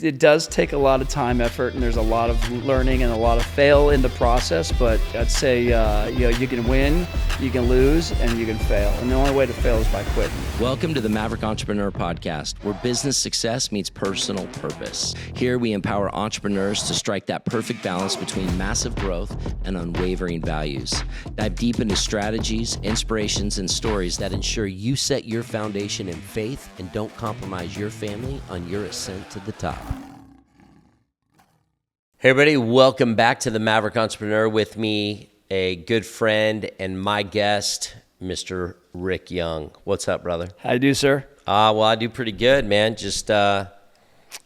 It does take a lot of time, effort, and there's a lot of learning and a lot of fail in the process, but I'd say, you can win, you can lose, and you can fail. And the only way to fail is by quitting. Welcome to the Maverick Entrepreneur podcast, where business success meets personal purpose. Here we empower entrepreneurs to strike that perfect balance between massive growth and unwavering values. Dive deep into strategies, inspirations, and stories that ensure you set your foundation in faith and don't compromise your family on your ascent to the top. Hey everybody, welcome back to the Maverick Entrepreneur. With me, a good friend and my guest, Mr. Rick Young. What's up, brother? How you do, sir? Well, I do pretty good, man. Just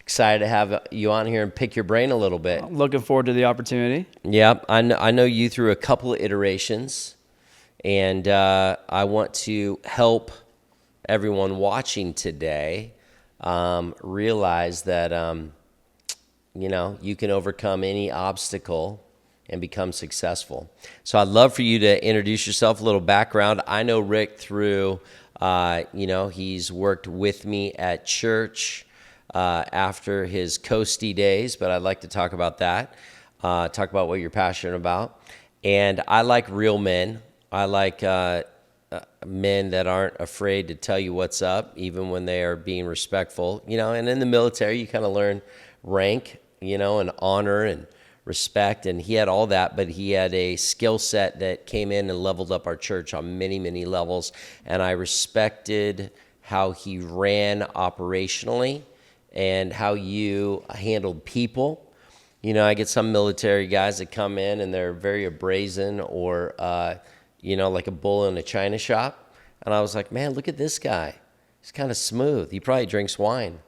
excited to have you on here and pick your brain a little bit. Looking forward to the opportunity. Yeah, I know you through a couple of iterations, and I want to help everyone watching today realize that you can overcome any obstacle and become successful. So I'd love for you to introduce yourself, a little background. I know Rick through, he's worked with me at church after his Coastie days, but I'd like to talk about that, talk about what you're passionate about. And I like real men. I like men that aren't afraid to tell you what's up, even when they are being respectful. And in the military, you kind of learn rank, and honor and respect, and he had all that, but he had a skill set that came in and leveled up our church on many, many levels, and I respected how he ran operationally and how you handled people. I get some military guys that come in and they're very brazen or, like a bull in a china shop, and I was like, man, look at this guy. He's kind of smooth. He probably drinks wine.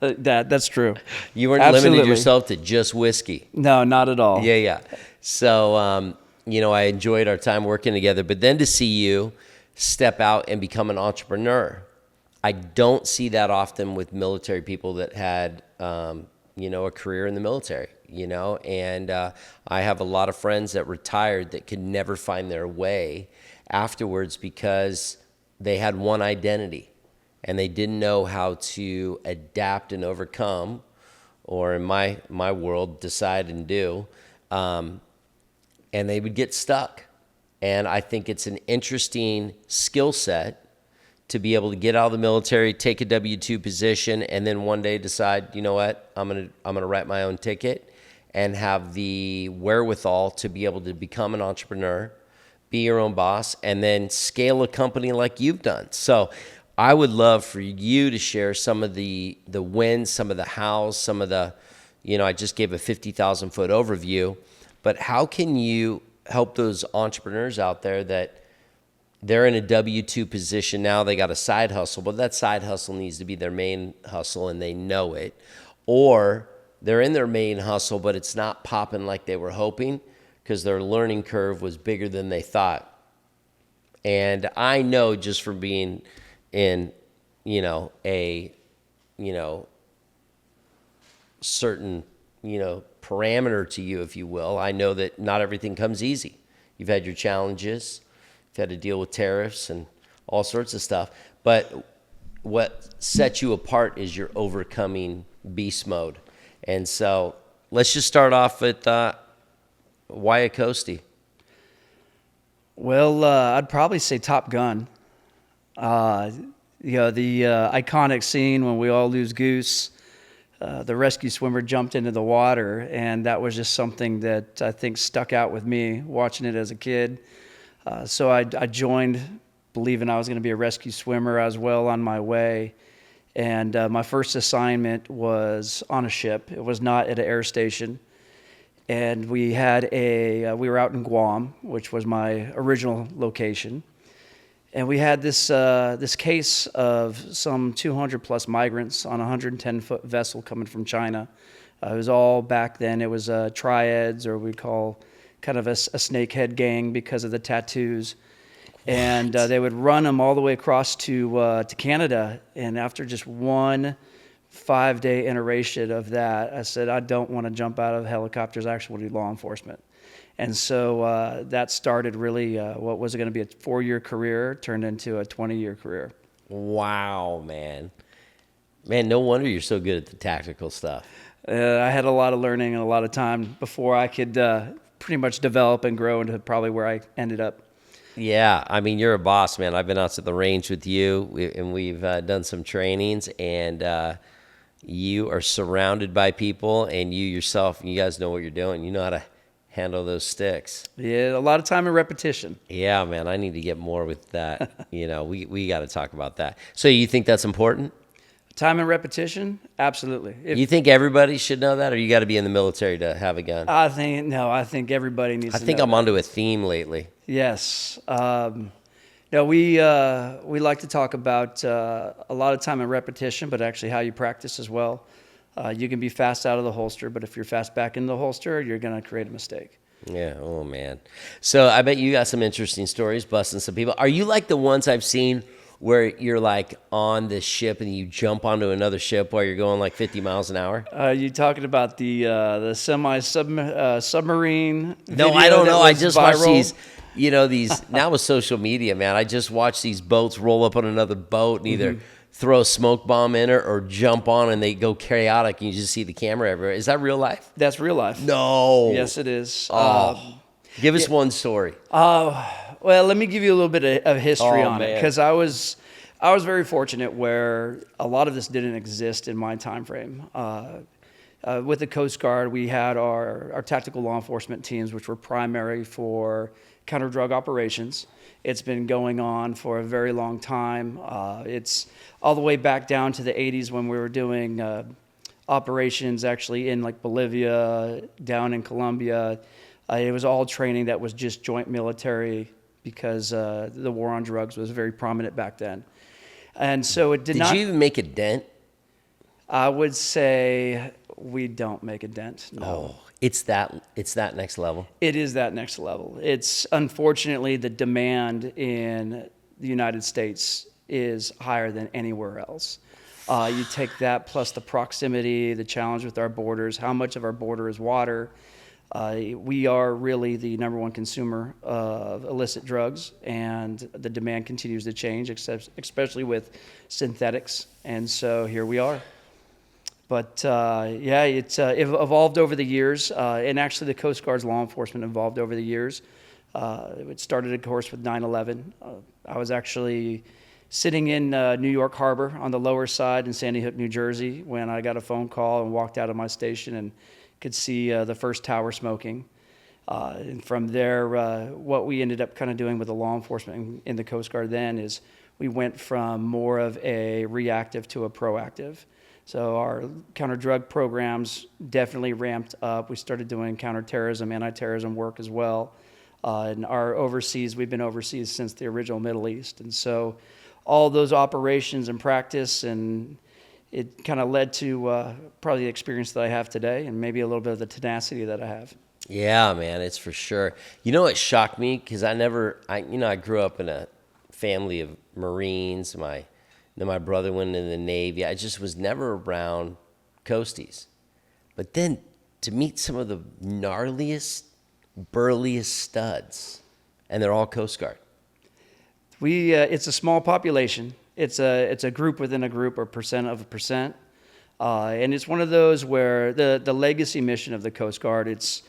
That's true. You weren't Absolutely. limited yourself to just whiskey. No, not at all. Yeah. So, I enjoyed our time working together. But then to see you step out and become an entrepreneur, I don't see that often with military people that had, a career in the military, And I have a lot of friends that retired that could never find their way afterwards because they had one identity. And they didn't know how to adapt and overcome, or in my world, decide and do, and they would get stuck. And I think it's an interesting skill set to be able to get out of the military, take a W-2 position, and then one day decide, you know what, I'm gonna write my own ticket, and have the wherewithal to be able to become an entrepreneur, be your own boss, and then scale a company like you've done. So I would love for you to share some of the wins, some of the hows, some of the, I just gave a 50,000 foot overview, but how can you help those entrepreneurs out there that they're in a W-2 position now, they got a side hustle, but that side hustle needs to be their main hustle and they know it, or they're in their main hustle, but it's not popping like they were hoping because their learning curve was bigger than they thought. And I know just from being in, a, certain, parameter to you, if you will. I know that not everything comes easy. You've had your challenges. You've had to deal with tariffs and all sorts of stuff. But what sets you apart is your overcoming beast mode. And so let's just start off with why a Coastie? Well, I'd probably say Top Gun. The iconic scene when we all lose Goose, the rescue swimmer jumped into the water, and that was just something that I think stuck out with me watching it as a kid. So I joined believing I was going to be a rescue swimmer. I was well on my way, and my first assignment was on a ship. It was not at an air station, and we were out in Guam, which was my original location. And we had this case of some 200 plus migrants on a 110-foot vessel coming from China. It was all back then. It was triads, or we'd call kind of a snakehead gang because of the tattoos. And they would run them all the way across to Canada. And after just one 5-day iteration of that, I said, I don't want to jump out of helicopters. I actually want to do law enforcement. And so that started really what was going to be a 4-year career turned into a 20-year career. Wow, man. Man, no wonder you're so good at the tactical stuff. I had a lot of learning and a lot of time before I could pretty much develop and grow into probably where I ended up. Yeah, I mean, you're a boss, man. I've been out to the range with you, and we've done some trainings, and you are surrounded by people, and you yourself, you guys know what you're doing. You know how to handle those sticks. Yeah, a lot of time and repetition. Yeah, man, I need to get more with that. We got to talk about that. So you think that's important? Time and repetition, absolutely. You think everybody should know that, or you got to be in the military to have a gun? I think everybody needs. I to think know I'm that. onto a theme lately. Yes. No, we like to talk about a lot of time and repetition, but actually how you practice as well. You can be fast out of the holster, but if you're fast back in the holster, you're going to create a mistake. Yeah. Oh man. So I bet you got some interesting stories, busting some people. Are you like the ones I've seen where you're like on the ship and you jump onto another ship while you're going like 50 miles an hour? You talking about the submarine? No, I don't know. I just watch these. These now with social media, man. I just watch these boats roll up on another boat and either throw a smoke bomb in it or jump on and they go chaotic and you just see the camera everywhere. Is that real life? That's real life. No. Yes, it is. Give us one story. Well, let me give you a little bit of history on it, man. because I was very fortunate where a lot of this didn't exist in my time frame. With the Coast Guard, we had our tactical law enforcement teams, which were primary for counter-drug operations. It's been going on for a very long time. It's all the way back down to the 80s when we were doing operations actually in like Bolivia, down in Colombia. It was all training that was just joint military because the war on drugs was very prominent back then. And so it did not... Did you even make a dent? I would say we don't make a dent, no. Oh, it's that next level. It is that next level. It's unfortunately the demand in the United States is higher than anywhere else. You take that plus the proximity, the challenge with our borders, how much of our border is water. We are really the number one consumer of illicit drugs, and the demand continues to change, especially with synthetics. And so here we are. But it's evolved over the years, and actually the Coast Guard's law enforcement evolved over the years. It started, of course, with 9/11. I was actually sitting in New York Harbor on the lower side in Sandy Hook, New Jersey, when I got a phone call and walked out of my station and could see the first tower smoking. And from there, what we ended up kind of doing with the law enforcement in the Coast Guard then is we went from more of a reactive to a proactive. So our counter-drug programs definitely ramped up. We started doing counterterrorism, anti-terrorism work as well. And we've been overseas since the original Middle East. And so all those operations and practice, and it kind of led to probably the experience that I have today and maybe a little bit of the tenacity that I have. Yeah, man, it's for sure. You know what shocked me? Because I grew up in a family of Marines. My brother went in the Navy. I just was never around coasties. But then to meet some of the gnarliest, burliest studs, and they're all Coast Guard. It's a small population. It's a group within a group, or percent of a percent. And it's one of those where the legacy mission of the Coast Guard, it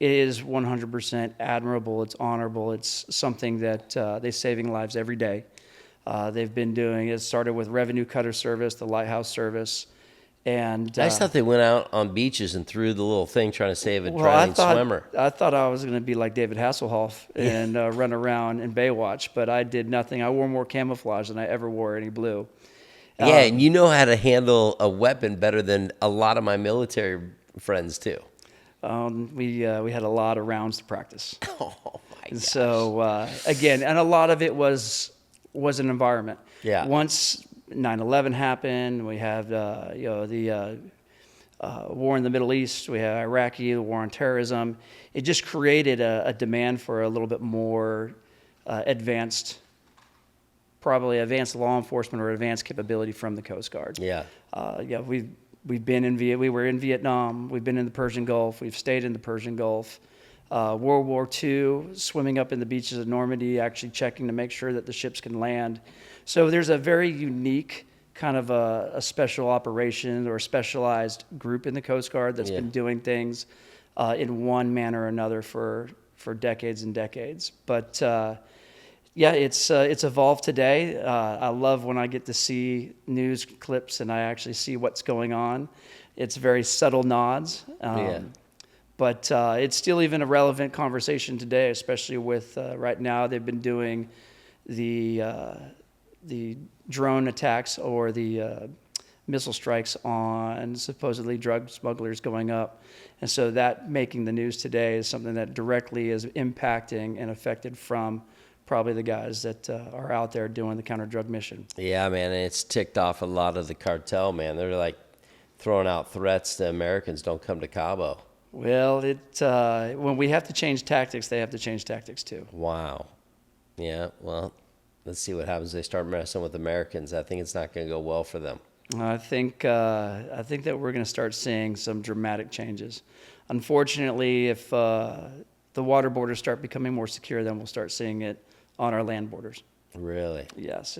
is 100% admirable. It's honorable. It's something that they're saving lives every day. They've been doing it. Started with revenue cutter service, the lighthouse service, and I just thought they went out on beaches and threw the little thing trying to save a drowning swimmer. I thought I was going to be like David Hasselhoff and run around in Baywatch, but I did nothing. I wore more camouflage than I ever wore any blue. Yeah, and you know how to handle a weapon better than a lot of my military friends too. We had a lot of rounds to practice. Oh my gosh. So again, and a lot of it was an environment. Yeah. Once 9/11 happened, we have the war in the Middle East. We have Iraqi, the war on terrorism. It just created a demand for a little bit more advanced law enforcement or advanced capability from the Coast Guard. Yeah. We were in Vietnam. We've been in the Persian Gulf. We've stayed in the Persian Gulf. World War II, swimming up in the beaches of Normandy, actually checking to make sure that the ships can land. So there's a very unique kind of a special operation or a specialized group in the Coast Guard that's been doing things in one manner or another for decades and decades. But yeah, it's evolved today. I love when I get to see news clips and I actually see what's going on. It's very subtle nods. But it's still even a relevant conversation today, especially with right now they've been doing the drone attacks or the missile strikes on supposedly drug smugglers going up. And so that making the news today is something that directly is impacting and affected from probably the guys that are out there doing the counter-drug mission. Yeah, man, and it's ticked off a lot of the cartel, man. They're like throwing out threats to Americans, don't come to Cabo. Well, when we have to change tactics, they have to change tactics too. Wow. Yeah, well, let's see what happens. They start messing with Americans. I think it's not going to go well for them. I think that we're going to start seeing some dramatic changes. Unfortunately, if the water borders start becoming more secure, then we'll start seeing it on our land borders. Really? Yes.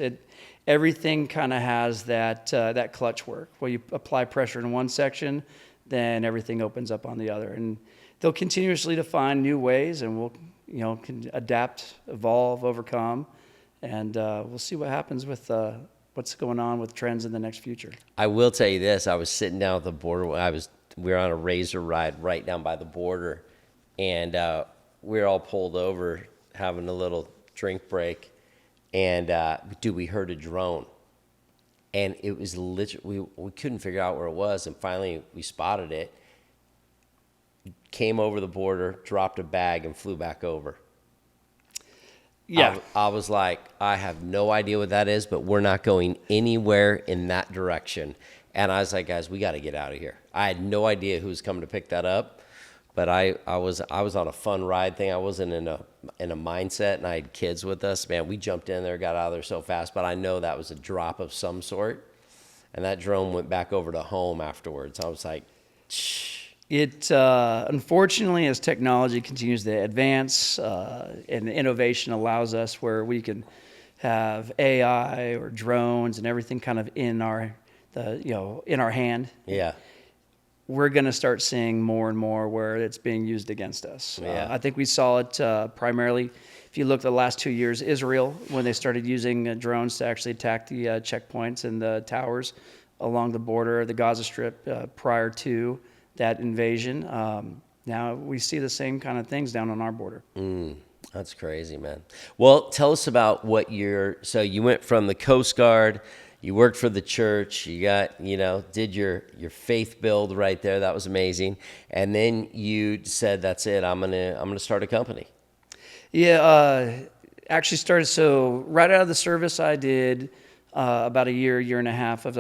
Everything kind of has that clutch work. Where you apply pressure in one section, then everything opens up on the other. And they'll continuously define new ways, and we'll can adapt, evolve, overcome, and we'll see what happens with what's going on with trends in the next future. I will tell you this. I was sitting down at the border. We were on a razor ride right down by the border, and we were all pulled over having a little drink break, and dude, we heard a drone. And it was literally, we couldn't figure out where it was, and finally we spotted it, came over the border, dropped a bag, and flew back over. Yeah. I was like, I have no idea what that is, but we're not going anywhere in that direction. And I was like, guys, we got to get out of here. I had no idea who was coming to pick that up, but I was on a fun ride thing. I wasn't in a mindset, and I had kids with us. Man, we jumped in there, got out of there so fast, but I know that was a drop of some sort. And that drone went back over to home afterwards. I was like, shh. It unfortunately, as technology continues to advance and innovation allows us where we can have AI or drones and everything kind of in our hand. Yeah. We're going to start seeing more and more where it's being used against us. Yeah. I think we saw it primarily, if you look the last 2 years, Israel, when they started using drones to actually attack the checkpoints and the towers along the border, the Gaza Strip, prior to that invasion. Now we see the same kind of things down on our border. That's crazy, man. Well, tell us about so you went from the Coast Guard, you worked for the church, you got, did your faith build right there. That was amazing. And then you said, that's it. I'm going to start a company. Yeah. Actually started, so right out of the service I did about a year and a half. I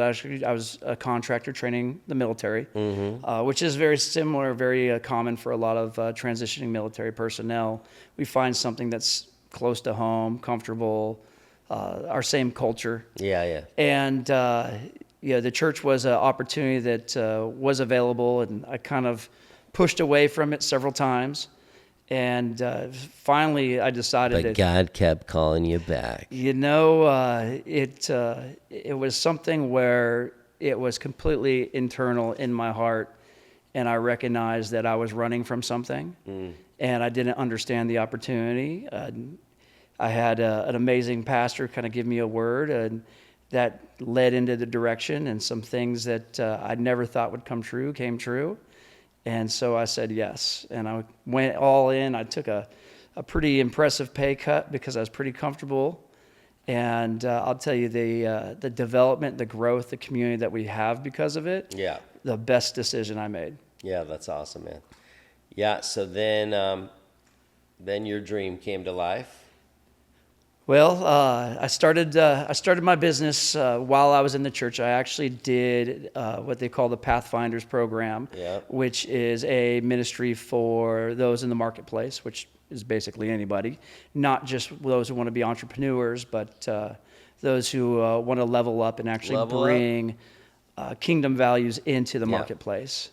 was a contractor training the military, which is very similar, very common for a lot of transitioning military personnel. We find something that's close to home, comfortable, our same culture. Yeah. And the church was an opportunity that was available, and I kind of pushed away from it several times. And finally, I decided But God kept calling you back. It was something where it was completely internal in my heart, and I recognized that I was running from something, and I didn't understand the opportunity. I had an amazing pastor kind of give me a word, and that led into the direction, and some things that I never thought would come true came true. And so I said yes, and I went all in. I took a pretty impressive pay cut because I was pretty comfortable. And I'll tell you, the development, the growth, the community that we have because of it, the best decision I made. Yeah, that's awesome, man. Yeah, so then your dream came to life. Well, I started my business while I was in the church. I actually did what they call the Pathfinders program, which is a ministry for those in the marketplace, which is basically anybody, not just those who want to be entrepreneurs, but those who want to level up and actually bring kingdom values into the marketplace.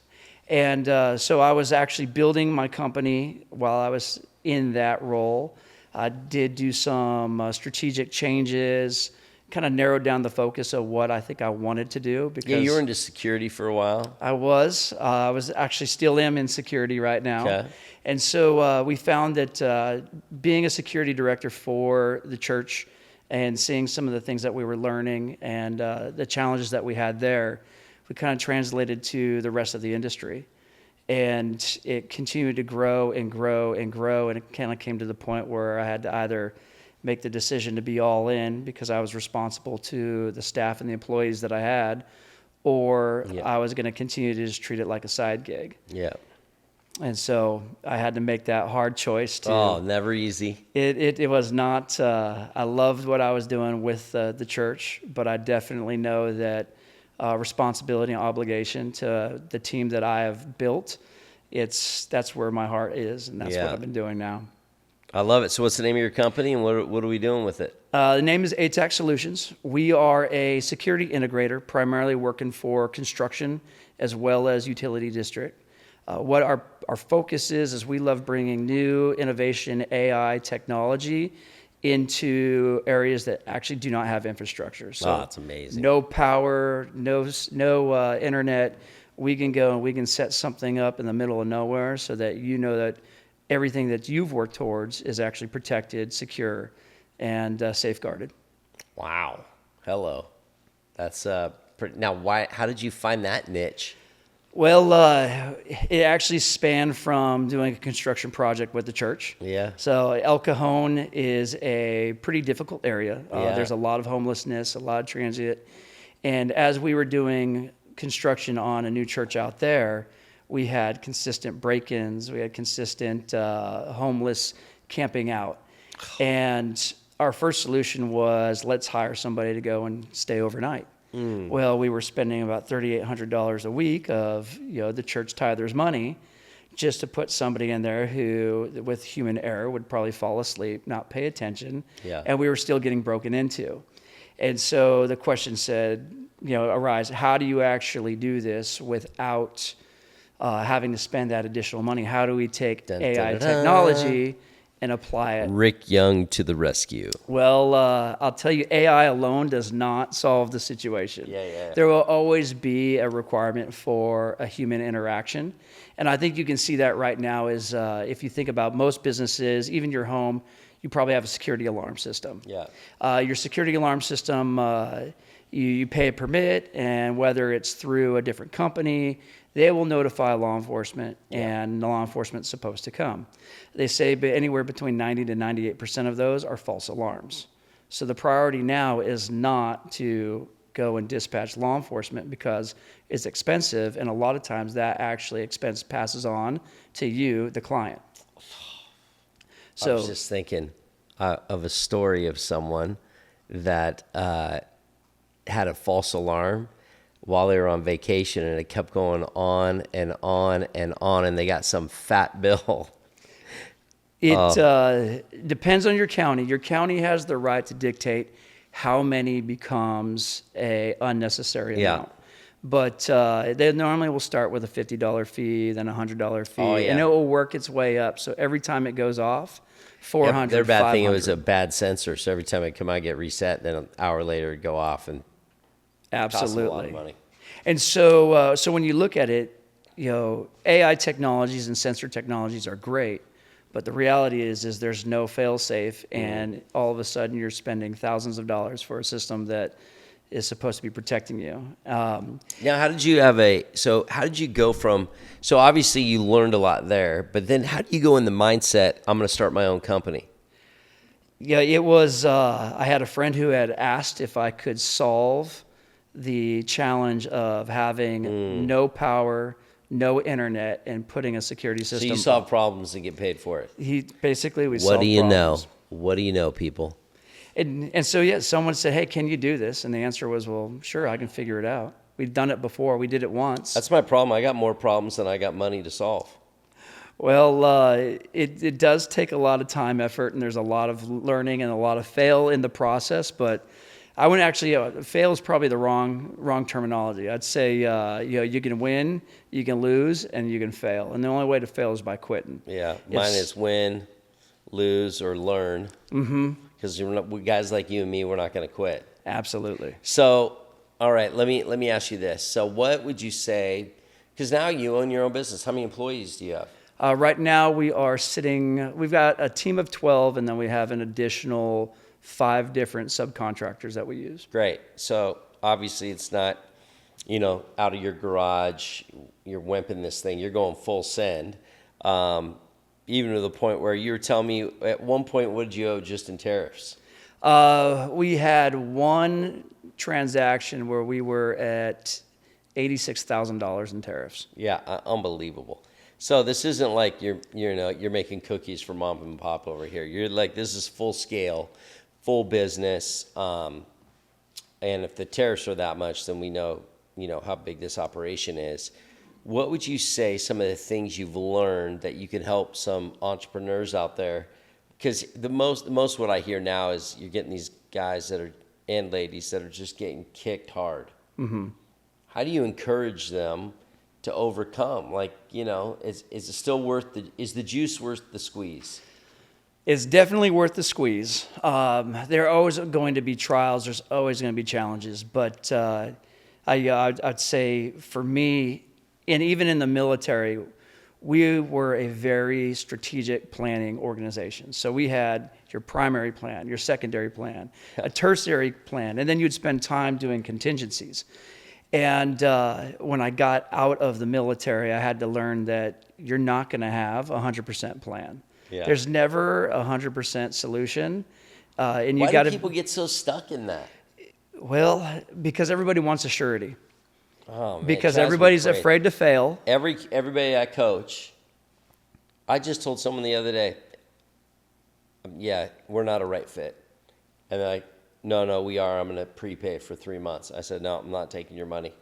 And so I was actually building my company while I was in that role. I did do some strategic changes kind of narrowed down the focus of what I think I wanted to do. Because Yeah, you were into security for a while. I was actually still am in security right now. Okay. And so we found that being a security director for the church and seeing some of the things that we were learning and the challenges that we had there, we kind of translated to the rest of the industry. And it continued to grow and grow and grow. And it kind of came to the point where I had to either make the decision to be all in because I was responsible to the staff and the employees that I had, or I was going to continue to just treat it like a side gig. Yeah. And so I had to make that hard choice. Never easy. It was not, I loved what I was doing with the church, but I definitely know that responsibility and obligation to the team that I have built, that's where my heart is, and that's what I've been doing now. I love it. So what's the name of your company, and what are we doing with it? The name is ATAC Solutions. We are a security integrator, primarily working for construction as well as utility district. What our focus is we love bringing new innovation, AI technology into areas that actually do not have infrastructure. So that's amazing. No power, no internet. We can go and we can set something up in the middle of nowhere so that you know that everything that you've worked towards is actually protected, secure, and safeguarded. Wow. Hello. That's now. How did you find that niche? Well, it actually spanned from doing a construction project with the church. Yeah. So El Cajon is a pretty difficult area. There's a lot of homelessness, a lot of transient. And as we were doing construction on a new church out there, we had consistent break-ins. We had consistent homeless camping out. And our first solution was, let's hire somebody to go and stay overnight. Well, we were spending about $3,800 a week of the church tithers' money just to put somebody in there who, with human error, would probably fall asleep, not pay attention, and we were still getting broken into. And so the question arise: how do you actually do this without having to spend that additional money? How do we take AI technology and apply it? Rick Young to the rescue. Well, I'll tell you, AI alone does not solve the situation. Yeah. There will always be a requirement for a human interaction. And I think you can see that right now is if you think about most businesses, even your home, you probably have a security alarm system. Yeah. Your security alarm system, you pay a permit, and whether it's through a different company, they will notify law enforcement, and the law enforcement's supposed to come. They say anywhere between 90 to 98% of those are false alarms. So the priority now is not to go and dispatch law enforcement because it's expensive, and a lot of times that actually expense passes on to you, the client. So, I was just thinking of a story of someone that had a false alarm while they were on vacation, and it kept going on and on and on, and they got some fat bill. It depends on your county. Your county has the right to dictate how many becomes a unnecessary amount. But they normally will start with a $50 fee, then a $100 fee, and it will work its way up. So every time it goes off, $400, Their bad thing, it $500. was a bad sensor, so every time it come out, get reset, then an hour later it'd go off, and Absolutely. cost a lot of money. And so when you look at it, AI technologies and sensor technologies are great, but the reality is there's no fail-safe, and all of a sudden you're spending thousands of dollars for a system that is supposed to be protecting you. Now, how did you go from, so obviously you learned a lot there, but then how do you go in the mindset, I'm going to start my own company? Yeah, it was, I had a friend who had asked if I could solve the challenge of having no power, no internet, and putting a security system. So you solve problems and get paid for it. We solved problems. What do you know? What do you know, people? And so, someone said, hey, can you do this? And the answer was, well, sure, I can figure it out. We've done it before. We did it once. That's my problem. I got more problems than I got money to solve. Well, it does take a lot of time, effort, and there's a lot of learning and a lot of fail in the process. But I wouldn't actually, fail is probably the wrong terminology. I'd say, you can win, you can lose, and you can fail. And the only way to fail is by quitting. Yeah, mine is win, lose, or learn. Because guys like you and me, we're not going to quit. Absolutely. So, all right, let me ask you this. So, what would you say? Because now you own your own business. How many employees do you have? Right now we've got a team of 12, and then we have an additional 5 different subcontractors that we use. Great. So obviously it's not, out of your garage, you're wimping this thing. You're going full send. Even to the point where you were telling me at one point, what did you owe just in tariffs? We had one transaction where we were at $86,000 in tariffs. Yeah, unbelievable. So this isn't like you're making cookies for mom and pop over here. You're like, this is full scale, full business. And if the tariffs are that much, then we know how big this operation is. What would you say some of the things you've learned that you could help some entrepreneurs out there? Because the most what I hear now is you're getting these guys and ladies that are just getting kicked hard. Mm-hmm. How do you encourage them to overcome? Is it still is the juice worth the squeeze? It's definitely worth the squeeze. There are always going to be trials. There's always going to be challenges. But I'd say for me, and even in the military, we were a very strategic planning organization. So we had your primary plan, your secondary plan, a tertiary plan, and then you'd spend time doing contingencies. And when I got out of the military, I had to learn that you're not going to have a 100% plan. Yeah. There's never a 100% solution. And Why do people get so stuck in that? Well, because everybody wants a surety. Oh, man, because everybody's afraid to fail. Everybody I coach, I just told someone the other day, yeah, we're not a right fit. And they're like, no, we are. I'm going to prepay for 3 months. I said, no, I'm not taking your money.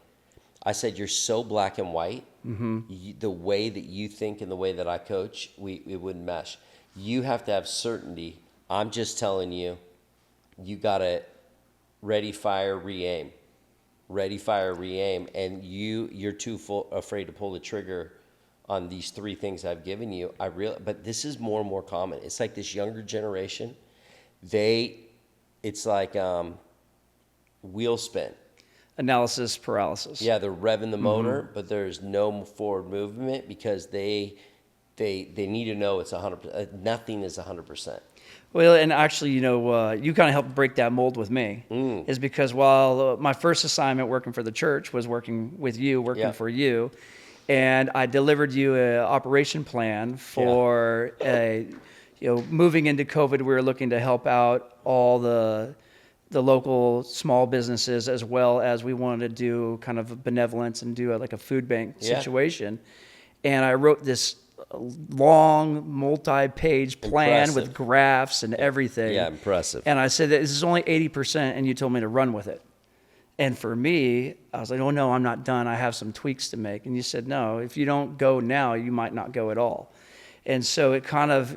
I said, you're so black and white. Mm-hmm. The way that you think and the way that I coach, it wouldn't mesh. You have to have certainty. I'm just telling you, you got to ready, fire, re-aim. Ready, fire, re-aim. And you're too afraid to pull the trigger on these 3 things I've given you. But this is more and more common. It's like this younger generation, it's like wheel spin. Analysis paralysis. Yeah, they're revving the motor, but there's no forward movement because they need to know it's 100%. Nothing is 100%. Well, and actually, you kind of helped break that mold with me, is because while my first assignment working for the church was working with you, for you, and I delivered you an operation plan for moving into COVID, we were looking to help out all the local small businesses, as well as we wanted to do kind of benevolence and do a food bank situation. And I wrote this long multi-page plan with graphs and everything. Yeah, impressive. And I said that this is only 80%, and you told me to run with it. And for me, I was like, oh no, I'm not done. I have some tweaks to make. And you said, no, if you don't go now, you might not go at all. And so it kind of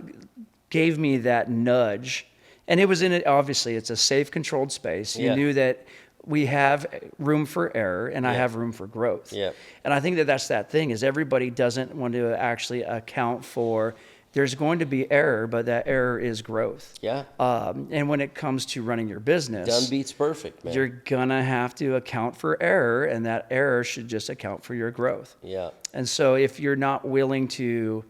gave me that nudge. And it was obviously it's a safe, controlled space. You knew that we have room for error, and I have room for growth. Yeah. And I think that's that thing, is everybody doesn't want to actually account for, there's going to be error, but that error is growth. Yeah. And when it comes to running your business, done beats perfect, man. You're going to have to account for error, and that error should just account for your growth. Yeah. And so if you're not willing to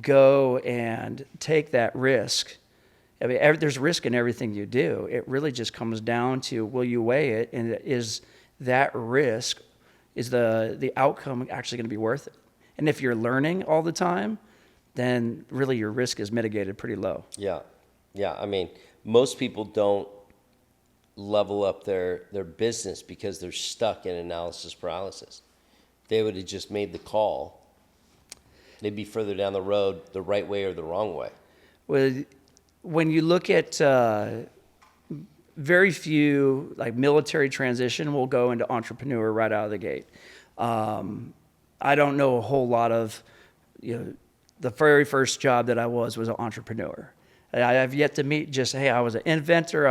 go and take that risk, I mean, there's risk in everything you do. It really just comes down to, will you weigh it, and is that risk, is the outcome actually going to be worth it? And if you're learning all the time, then really your risk is mitigated pretty low. Yeah. I mean, most people don't level up their business because they're stuck in analysis paralysis. They would have just made the call. They'd be further down the road, the right way or the wrong way. Well, when you look at very few, like military transition, will go into entrepreneur right out of the gate. I don't know a whole lot of, the very first job that I was an entrepreneur. I have yet to meet just, hey, I was an inventor.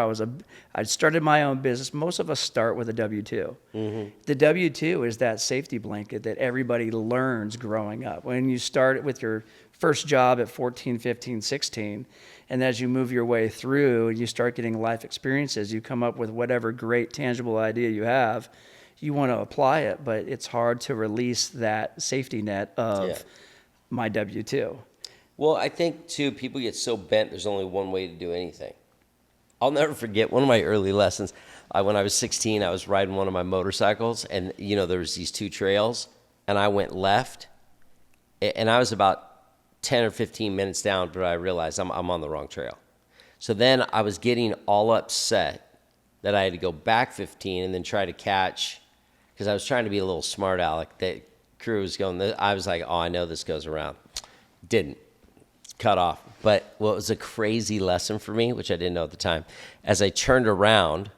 I started my own business. Most of us start with a W-2. Mm-hmm. The W-2 is that safety blanket that everybody learns growing up. When you start with your first job at 14, 15, 16, and as you move your way through and you start getting life experiences, you come up with whatever great tangible idea you have. You want to apply it, but it's hard to release that safety net of my W-2. Well, I think, too, people get so bent there's only one way to do anything. I'll never forget one of my early lessons. When I was 16, I was riding one of my motorcycles, and, there was these two trails, and I went left, and I was about 10 or 15 minutes down, but I realized I'm on the wrong trail. So then I was getting all upset that I had to go back 15 and then try to catch, because I was trying to be a little smart aleck. The crew was going, I was like, oh, I know this goes around. Didn't. Cut off. But what was a crazy lesson for me, which I didn't know at the time, as I turned around,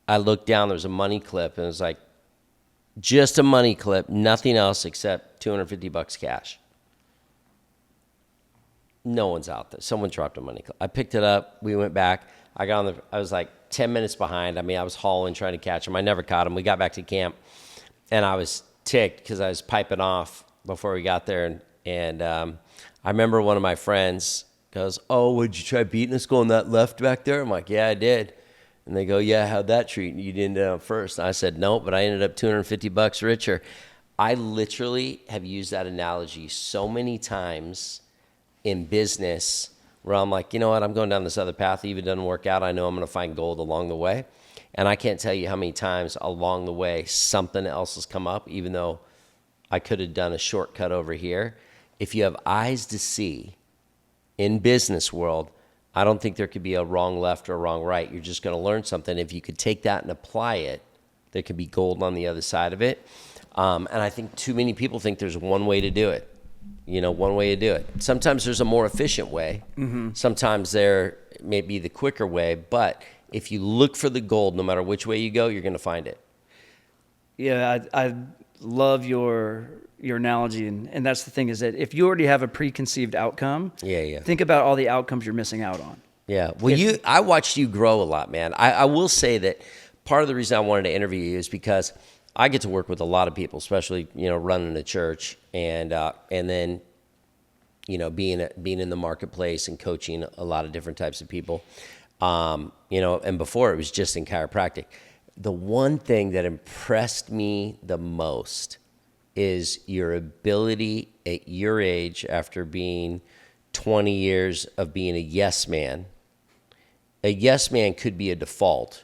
I looked down, there was a money clip, and it was like, just a money clip, nothing else except $250 cash. No one's out there. Someone dropped a money clip. I picked it up. We went back. I was like 10 minutes behind. I mean, I was hauling, trying to catch him. I never caught him. We got back to camp, and I was ticked because I was piping off before we got there, and I remember one of my friends goes, oh, would you try beating us going that left back there? I'm like, yeah, I did. And they go, yeah, how'd that treat? You didn't end up first. And I said, no, but I ended up $250 richer. I literally have used that analogy so many times in business where I'm like, you know what, I'm going down this other path. Even if it doesn't work out, I know I'm going to find gold along the way. And I can't tell you how many times along the way something else has come up, even though I could have done a shortcut over here. If you have eyes to see in business world, I don't think there could be a wrong left or a wrong right. You're just going to learn something. If you could take that and apply it, there could be gold on the other side of it. And I think too many people think there's one way to do it. One way to do it. Sometimes there's a more efficient way. Mm-hmm. Sometimes there may be the quicker way. But if you look for the gold, no matter which way you go, you're going to find it. Yeah, I love your analogy, and that's the thing, is that if you already have a preconceived outcome, think about all the outcomes you're missing out on. Yeah. Well, I watched you grow a lot, man. I will say that part of the reason I wanted to interview you is because I get to work with a lot of people, especially, running a church and then, being in the marketplace and coaching a lot of different types of people. And before it was just in chiropractic. The one thing that impressed me the most is your ability at your age, after being 20 years of being a yes man. A yes man could be a default,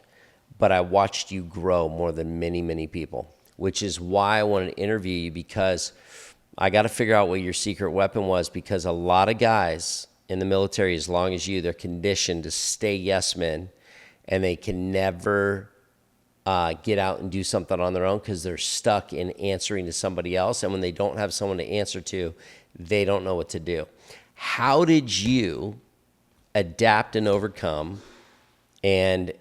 but I watched you grow more than many, many people, which is why I wanted to interview you, because I got to figure out what your secret weapon was, because a lot of guys in the military, as long as they're conditioned to stay yes men, and they can never get out and do something on their own because they're stuck in answering to somebody else. And when they don't have someone to answer to, they don't know what to do. How did you adapt and overcome and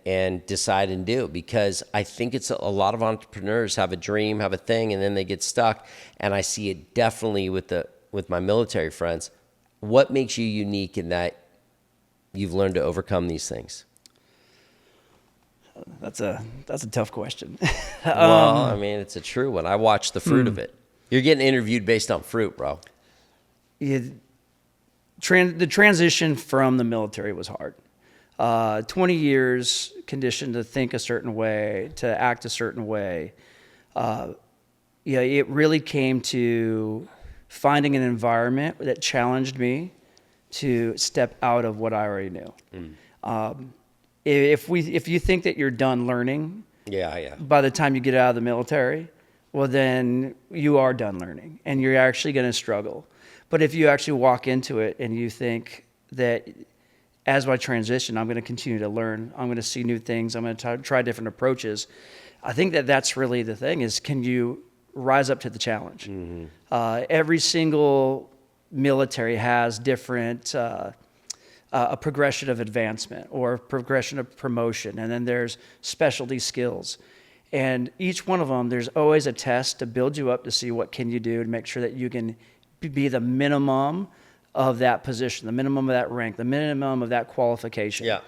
decide and do? Because I think it's a lot of entrepreneurs have a dream, have a thing, and then they get stuck. And I see it definitely with my military friends. What makes you unique in that you've learned to overcome these things? That's a tough question. Well, I mean, it's a true one. I watched the fruit of it. You're getting interviewed based on fruit, bro. The transition from the military was hard. 20 years conditioned to think a certain way, to act a certain way. It really came to finding an environment that challenged me to step out of what I already knew. If you think that you're done learning, by the time you get out of the military, well, then you are done learning, and you're actually going to struggle. But if you actually walk into it and you think that as I transition, I'm going to continue to learn, I'm going to see new things, I'm going to try different approaches, I think that that's really the thing, is can you rise up to the challenge? Mm-hmm. Every single military has different a progression of advancement or progression of promotion, and then there's specialty skills. And each one of them, there's always a test to build you up to see what can you do to make sure that you can be the minimum of that position, the minimum of that rank, the minimum of that qualification. Yeah.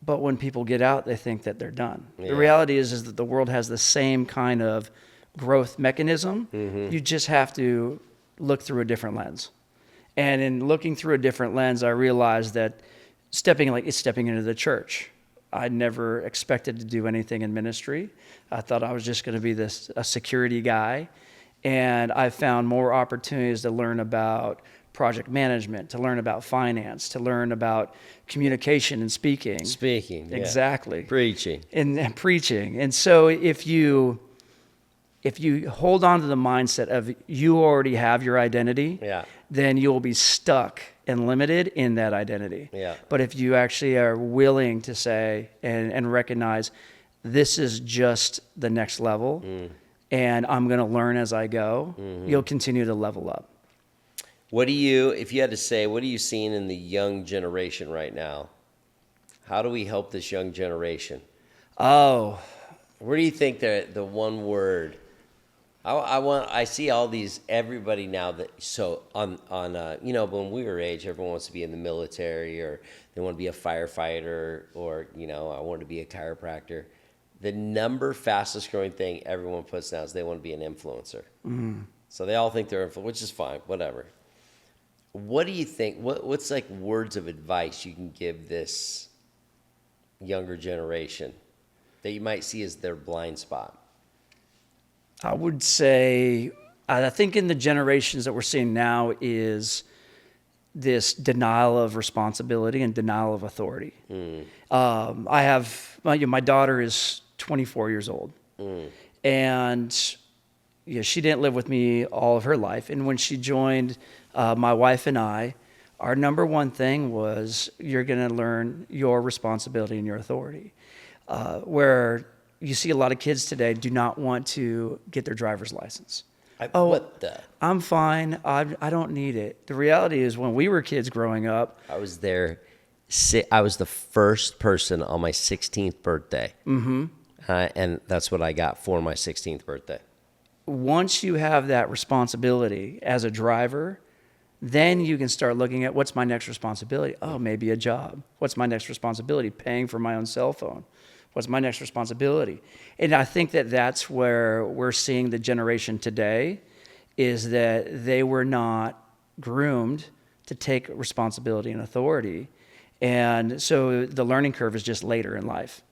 But when people get out, they think that they're done. Yeah. The reality is that the world has the same kind of growth mechanism. You just have to look through a different lens. And in looking through a different lens, I realized that stepping into the church. I never expected to do anything in ministry. I thought I was just going to be a security guy. And I found more opportunities to learn about project management, to learn about finance, to learn about communication and speaking. Speaking. Yeah. Exactly. Preaching. And preaching. And so if you hold on to the mindset of you already have your identity, then you'll be stuck and limited in that identity. Yeah. But if you actually are willing to say and recognize this is just the next level and I'm going to learn as I go, you'll continue to level up. If you had to say, what are you seeing in the young generation right now? How do we help this young generation? Oh, Where do you think the one word? I see all these, everybody now when we were age, everyone wants to be in the military or they want to be a firefighter or, I want to be a chiropractor. The fastest growing thing everyone puts now is they want to be an influencer. So they all think they're influencers, which is fine, whatever. What do you think? What's like words of advice you can give this younger generation that you might see as their blind spot? I would say, I think in the generations that we're seeing now is this denial of responsibility and denial of authority. My daughter is 24 years old, and she didn't live with me all of her life. And when she joined my wife and I, our number one thing was you're going to learn your responsibility and your authority. Where you see a lot of kids today do not want to get their driver's license. I'm fine. I don't need it. The reality is when we were kids growing up, I was there. I was the first person on my 16th birthday. And that's what I got for my 16th birthday. Once you have that responsibility as a driver, then you can start looking at what's my next responsibility. Oh, maybe a job. What's my next responsibility? Paying for my own cell phone. What's my next responsibility? And I think that that's where we're seeing the generation today is that they were not groomed to take responsibility and authority. And so the learning curve is just later in life.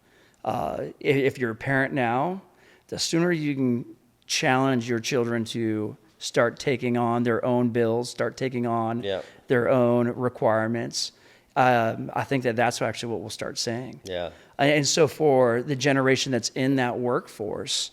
If you're a parent now, the sooner you can challenge your children to start taking on their own bills, start taking on their own requirements, I think that that's actually what we'll start seeing. Yeah. And so for the generation that's in that workforce,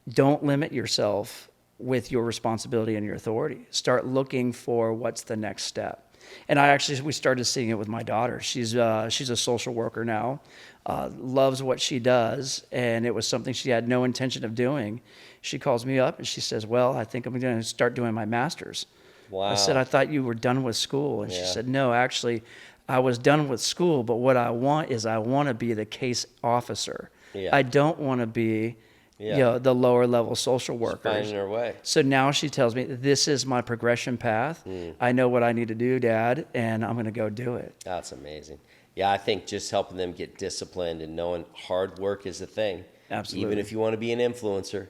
don't limit yourself with your responsibility and your authority. Start looking for what's the next step. And we started seeing it with my daughter. She's a social worker now, loves what she does, and it was something she had no intention of doing. She calls me up and she says, well, I think I'm going to start doing my master's. Wow. I said, I thought you were done with school. And she said, no, actually, I was done with school, but what I want to be the case officer. Yeah. I don't want to be the lower level social workers. Finding her way. So now she tells me, this is my progression path. I know what I need to do, Dad, and I'm going to go do it. That's amazing. Yeah, I think just helping them get disciplined and knowing hard work is a thing. Absolutely. Even if you want to be an influencer,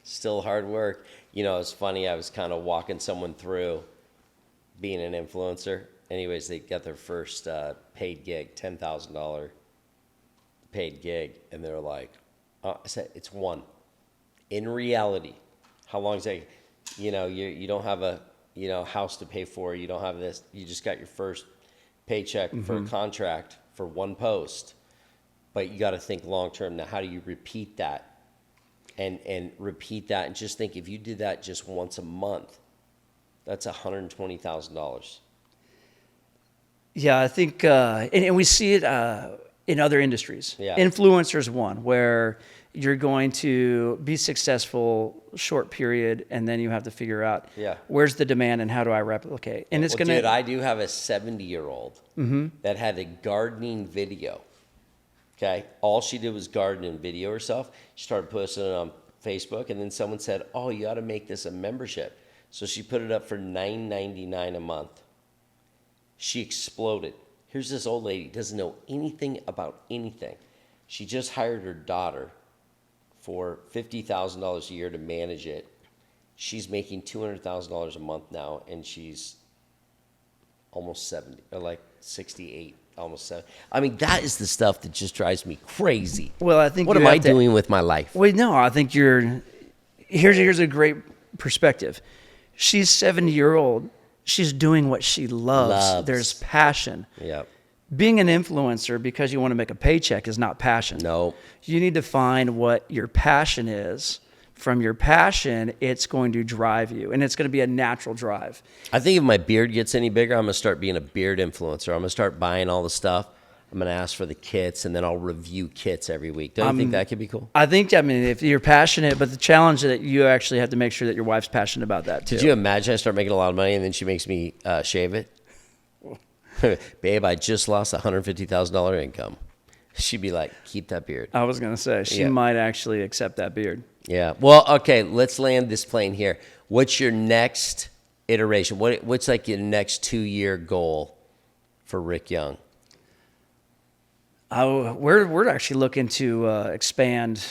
still hard work. It's funny, I was kind of walking someone through being an influencer. Anyways, they got their first paid gig, $10,000 paid gig, and they're like, I said, it's one. In reality, how long is that? You don't have a house to pay for. You don't have this. You just got your first paycheck for a contract for one post. But you got to think long term. Now, how do you repeat that? And repeat that, and just think if you did that just once a month, that's $120,000. Yeah, I think, and we see it in other industries. Yeah. Influencers one, where you're going to be successful short period, and then you have to figure out where's the demand and how do I replicate. And it's Dude, I do have a 70-year-old that had a gardening video. Okay, all she did was garden and video herself. She started posting it on Facebook, and then someone said, "Oh, you ought to make this a membership." So she put it up for $9.99 a month. She exploded. Here's this old lady, doesn't know anything about anything. She just hired her daughter for $50,000 a year to manage it. She's making $200,000 a month now, and she's almost 70, or like 68, almost 70. I mean, that is the stuff that just drives me crazy. Well, I think what you am I have to- doing with my life? Well, no, I think here's a great perspective. She's 70-year-old. She's doing what she loves. There's passion. Yep. Being an influencer because you want to make a paycheck is not passion. No. You need to find what your passion is. From your passion, it's going to drive you, and it's going to be a natural drive. I think if my beard gets any bigger, I'm going to start being a beard influencer. I'm going to start buying all the stuff. I'm going to ask for the kits, and then I'll review kits every week. Don't you think that could be cool? I mean, if you're passionate, but the challenge is that you actually have to make sure that your wife's passionate about that too. Did you imagine I start making a lot of money, and then she makes me shave it? Babe, I just lost $150,000 income. She'd be like, keep that beard. I was going to say, she might actually accept that beard. Yeah. Well, okay, let's land this plane here. What's your next iteration? What's like your next 2-year goal for Rick Young? We're actually looking to expand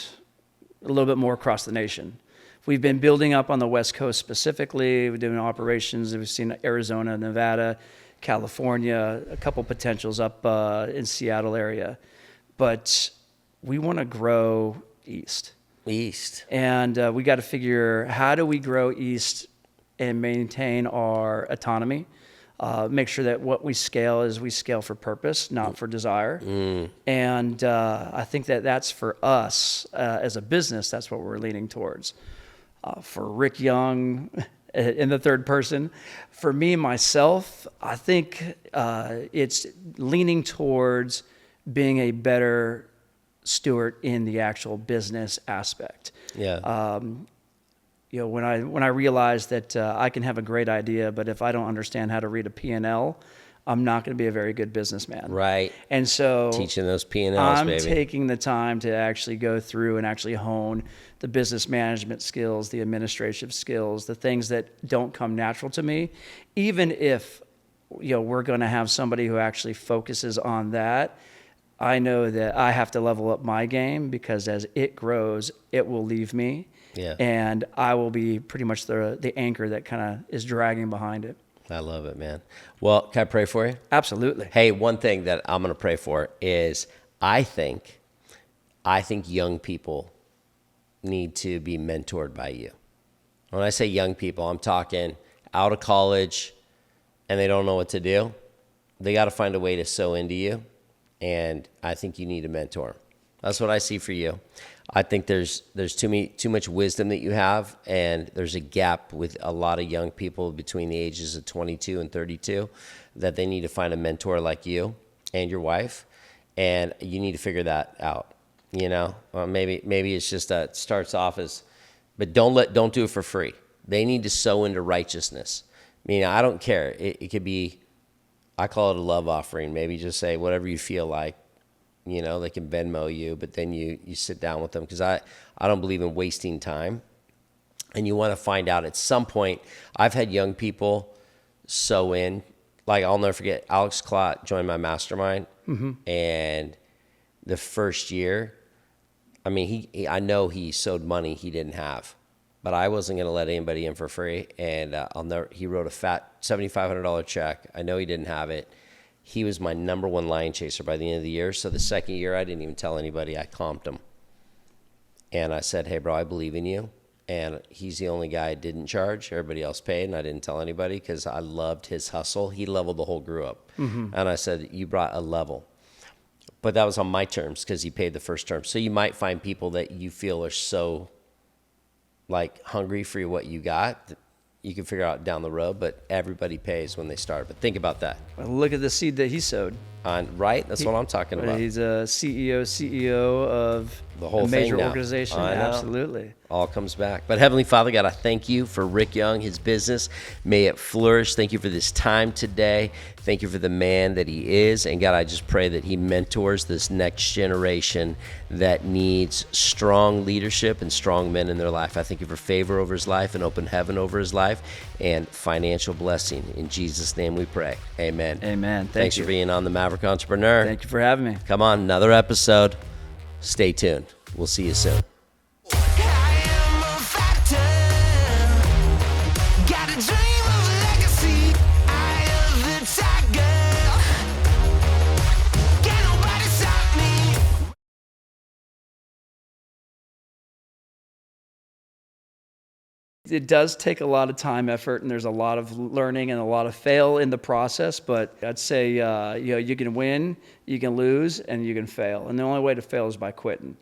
a little bit more across the nation. We've been building up on the West Coast specifically. We're doing operations. We've seen Arizona, Nevada, California, a couple potentials up in Seattle area. But we want to grow east. And we got to figure, how do we grow east and maintain our autonomy? Make sure that what we scale is we scale for purpose, not for desire. And I think that that's for us as a business, that's what we're leaning towards. For Rick Young in the third person, for me, myself, I think it's leaning towards being a better steward in the actual business aspect. Yeah. When I realized that I can have a great idea, but if I don't understand how to read a P&L, I'm not going to be a very good businessman. Right. And so teaching those P&Ls, I'm baby. taking the time to actually go through and actually hone the business management skills, the administrative skills, the things that don't come natural to me, even if we're going to have somebody who actually focuses on that. I know that I have to level up my game, because as it grows, it will leave me. Yeah. And I will be pretty much the anchor that kind of is dragging behind it. I love it, man. Well, can I pray for you? Absolutely. Hey, one thing that I'm going to pray for is I think young people need to be mentored by you. When I say young people, I'm talking out of college and they don't know what to do. They got to find a way to sow into you. And I think you need a mentor. That's what I see for you. I think there's too much wisdom that you have, and there's a gap with a lot of young people between the ages of 22 and 32 that they need to find a mentor like you and your wife, and you need to figure that out. Maybe it's just that it starts off as, but don't do it for free. They need to sow into righteousness. I don't care. It could be, I call it a love offering. Maybe just say whatever you feel like. They can Venmo you, but then you sit down with them, because I don't believe in wasting time. And you want to find out at some point. I've had young people sow in. Like, I'll never forget, Alex Klott joined my mastermind. And the first year, I know he sowed money he didn't have. But I wasn't going to let anybody in for free. And he wrote a fat $7,500 check. I know he didn't have it. He was my number one lion chaser by the end of the year. So the second year, I didn't even tell anybody. I comped him. And I said, hey, bro, I believe in you. And he's the only guy I didn't charge. Everybody else paid, and I didn't tell anybody because I loved his hustle. He leveled the whole group up. And I said, you brought a level. But that was on my terms because he paid the first term. So you might find people that you feel are so hungry for what you got. You can figure out down the road, but everybody pays when they start. But think about that. Well, look at the seed that he sowed. Right? That's what I'm talking about. He's a CEO of The whole a major thing now. organization. I know. Absolutely. All comes back. But Heavenly Father, God, I thank you for Rick Young, his business. May it flourish. Thank you for this time today. Thank you for the man that he is. And God, I just pray that he mentors this next generation that needs strong leadership and strong men in their life. I thank you for favor over his life and open heaven over his life and financial blessing. In Jesus' name we pray. Amen. Amen. Thanks you. for being on the Maverick Entrepreneur. Thank you for having me. Come on, another episode. Stay tuned. We'll see you soon. I am a factor. Got a dream of a legacy. I am the tiger. Can't nobody stop me. It does take a lot of time, effort, and there's a lot of learning and a lot of fail in the process. But I'd say, you can win, you can lose, and you can fail. And the only way to fail is by quitting.